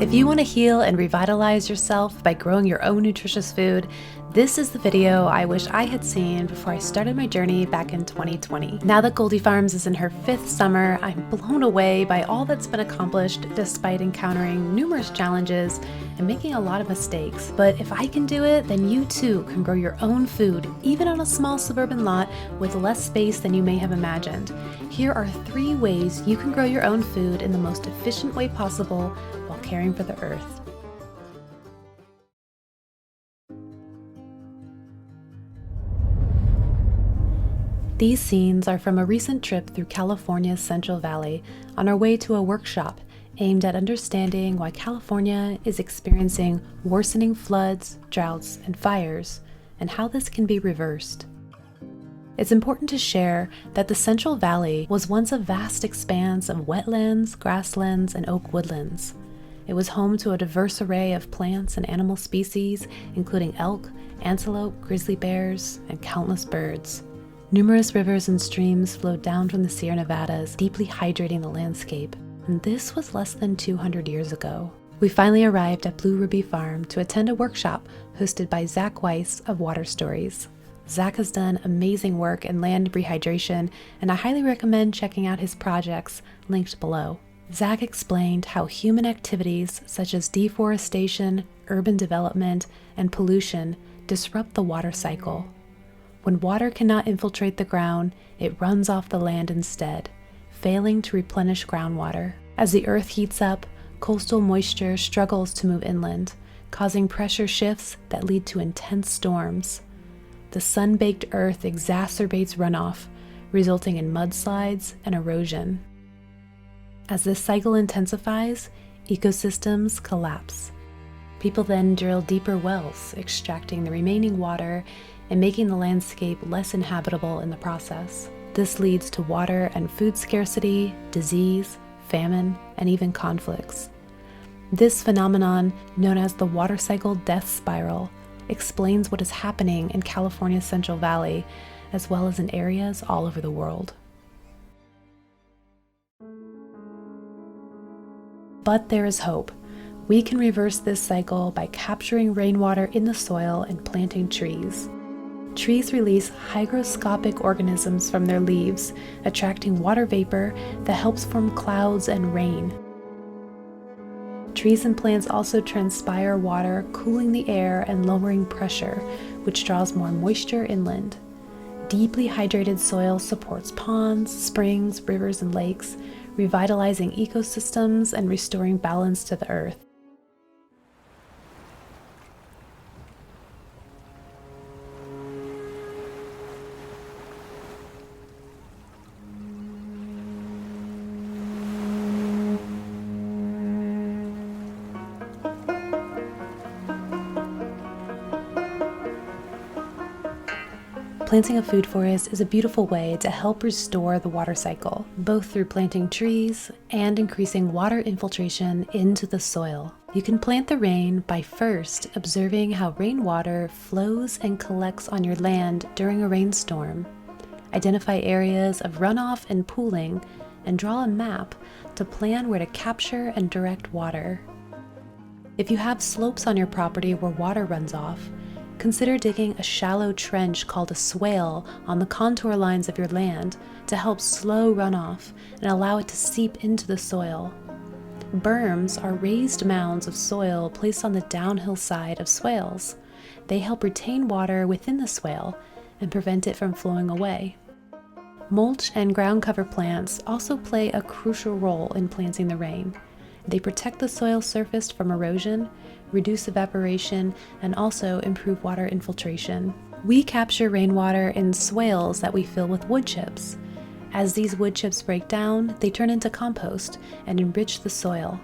If you want to heal and revitalize yourself by growing your own nutritious food, this is the video I wish I had seen before I started my journey back in 2020. Now that Goldifarms is in her 5th summer, I'm blown away by all that's been accomplished despite encountering numerous challenges and making a lot of mistakes. But if I can do it, then you too can grow your own food, even on a small suburban lot with less space than you may have imagined. Here are 3 ways you can grow your own food in the most efficient way possible while caring for the earth. These scenes are from a recent trip through California's Central Valley on our way to a workshop aimed at understanding why California is experiencing worsening floods, droughts, and fires, and how this can be reversed. It's important to share that the Central Valley was once a vast expanse of wetlands, grasslands, and oak woodlands. It was home to a diverse array of plants and animal species, including elk, antelope, grizzly bears, and countless birds. Numerous rivers and streams flowed down from the Sierra Nevadas, deeply hydrating the landscape, and this was less than 200 years ago. We finally arrived at Blue Ruby Farm to attend a workshop hosted by Zach Weiss of Water Stories. Zach has done amazing work in land rehydration, and I highly recommend checking out his projects linked below. Zach explained how human activities such as deforestation, urban development, and pollution disrupt the water cycle. When water cannot infiltrate the ground, it runs off the land instead, failing to replenish groundwater. As the earth heats up, coastal moisture struggles to move inland, causing pressure shifts that lead to intense storms. The sun-baked earth exacerbates runoff, resulting in mudslides and erosion. As this cycle intensifies, ecosystems collapse. People then drill deeper wells, extracting the remaining water and making the landscape less inhabitable in the process. This leads to water and food scarcity, disease, famine, and even conflicts. This phenomenon, known as the water cycle death spiral, explains what is happening in California's Central Valley, as well as in areas all over the world. But there is hope. We can reverse this cycle by capturing rainwater in the soil and planting trees. Trees release hygroscopic organisms from their leaves, attracting water vapor that helps form clouds and rain. Trees and plants also transpire water, cooling the air and lowering pressure, which draws more moisture inland. Deeply hydrated soil supports ponds, springs, rivers, and lakes, revitalizing ecosystems and restoring balance to the earth. Planting a food forest is a beautiful way to help restore the water cycle, both through planting trees and increasing water infiltration into the soil. You can plant the rain by first observing how rainwater flows and collects on your land during a rainstorm. Identify areas of runoff and pooling, and draw a map to plan where to capture and direct water. If you have slopes on your property where water runs off, consider digging a shallow trench called a swale on the contour lines of your land to help slow runoff and allow it to seep into the soil. Berms are raised mounds of soil placed on the downhill side of swales. They help retain water within the swale and prevent it from flowing away. Mulch and ground cover plants also play a crucial role in planting the rain. They protect the soil surface from erosion, reduce evaporation, and also improve water infiltration. We capture rainwater in swales that we fill with wood chips. As these wood chips break down, they turn into compost and enrich the soil.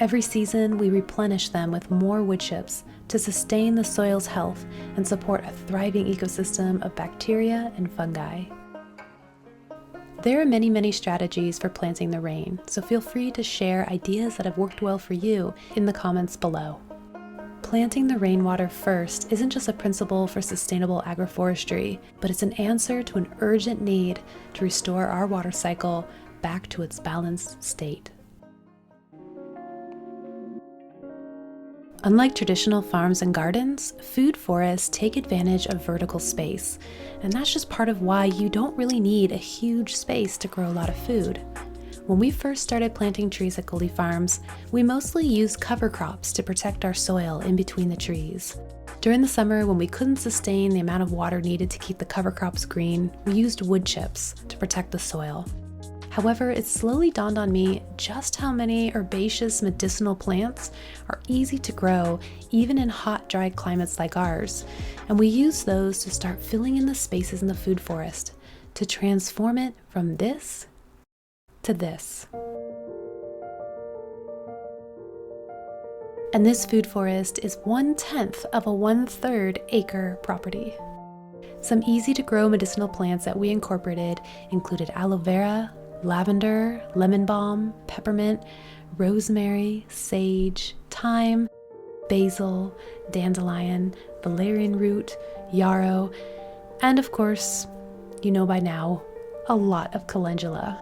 Every season, we replenish them with more wood chips to sustain the soil's health and support a thriving ecosystem of bacteria and fungi. There are many strategies for planting the rain, so feel free to share ideas that have worked well for you in the comments below. Planting the rainwater first isn't just a principle for sustainable agroforestry, but it's an answer to an urgent need to restore our water cycle back to its balanced state. Unlike traditional farms and gardens, food forests take advantage of vertical space, and that's just part of why you don't really need a huge space to grow a lot of food. When we first started planting trees at Goldifarms, we mostly used cover crops to protect our soil in between the trees. During the summer, when we couldn't sustain the amount of water needed to keep the cover crops green, we used wood chips to protect the soil. However, it slowly dawned on me just how many herbaceous medicinal plants are easy to grow even in hot, dry climates like ours, and we use those to start filling in the spaces in the food forest to transform it from this to this. And this food forest is 1/10 of a 1/3 acre property. Some easy to grow medicinal plants that we incorporated included aloe vera, lavender, lemon balm, peppermint, rosemary, sage, thyme, basil, dandelion, valerian root, yarrow, and of course, you know by now, a lot of calendula,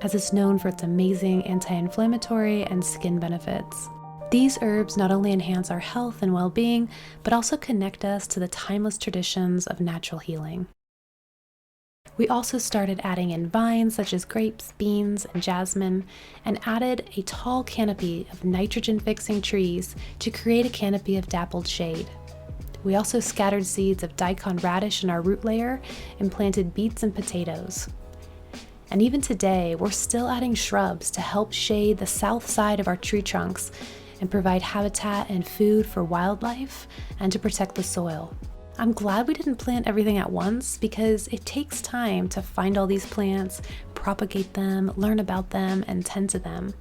as it's known for its amazing anti-inflammatory and skin benefits. These herbs not only enhance our health and well-being, but also connect us to the timeless traditions of natural healing. We also started adding in vines such as grapes, beans, and jasmine, and added a tall canopy of nitrogen-fixing trees to create a canopy of dappled shade. We also scattered seeds of daikon radish in our root layer and planted beets and potatoes. And even today, we're still adding shrubs to help shade the south side of our tree trunks and provide habitat and food for wildlife and to protect the soil. I'm glad we didn't plant everything at once because it takes time to find all these plants, propagate them, learn about them, and tend to them.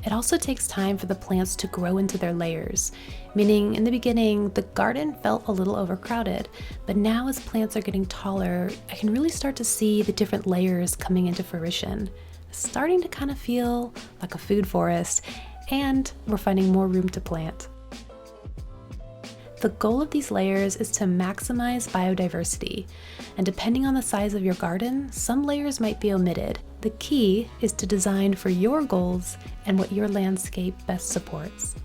It also takes time for the plants to grow into their layers, meaning in the beginning, the garden felt a little overcrowded, but now as plants are getting taller, I can really start to see the different layers coming into fruition. It's starting to kind of feel like a food forest, and we're finding more room to plant. The goal of these layers is to maximize biodiversity, and depending on the size of your garden, some layers might be omitted. The key is to design for your goals and what your landscape best supports.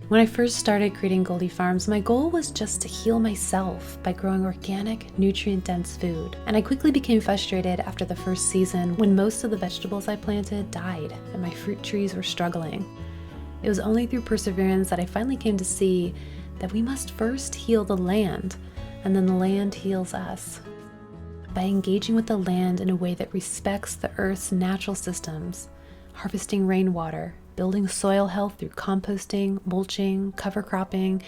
When I first started creating Goldifarms, my goal was just to heal myself by growing organic, nutrient-dense food. And I quickly became frustrated after the first season when most of the vegetables I planted died and my fruit trees were struggling. It was only through perseverance that I finally came to see that we must first heal the land, and then the land heals us. By engaging with the land in a way that respects the Earth's natural systems, harvesting rainwater, building soil health through composting, mulching, cover cropping,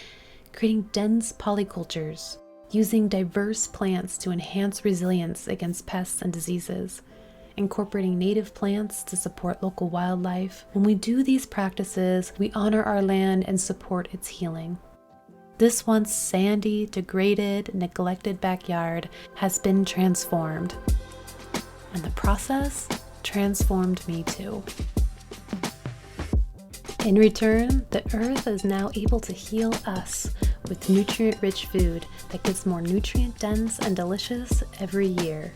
creating dense polycultures, using diverse plants to enhance resilience against pests and diseases, incorporating native plants to support local wildlife. When we do these practices, we honor our land and support its healing. This once sandy, degraded, neglected backyard has been transformed. And the process transformed me too. In return, the earth is now able to heal us with nutrient-rich food that gets more nutrient-dense and delicious every year.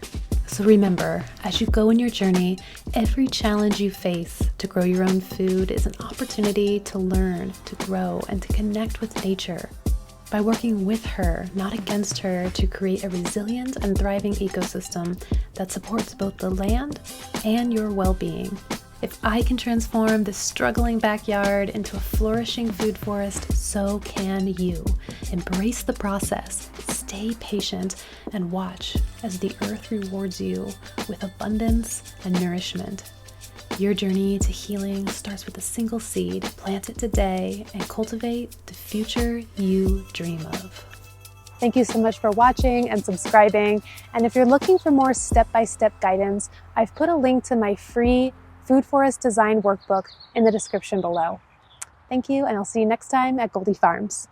So remember, as you go in your journey, every challenge you face to grow your own food is an opportunity to learn, to grow, and to connect with nature. By working with her, not against her, to create a resilient and thriving ecosystem that supports both the land and your well-being. If I can transform this struggling backyard into a flourishing food forest, so can you. Embrace the process, stay patient, and watch as the earth rewards you with abundance and nourishment. Your journey to healing starts with a single seed. Plant it today and cultivate the future you dream of. Thank you so much for watching and subscribing. And if you're looking for more step-by-step guidance, I've put a link to my free Food Forest Design Workbook in the description below. Thank you, and I'll see you next time at Goldifarms.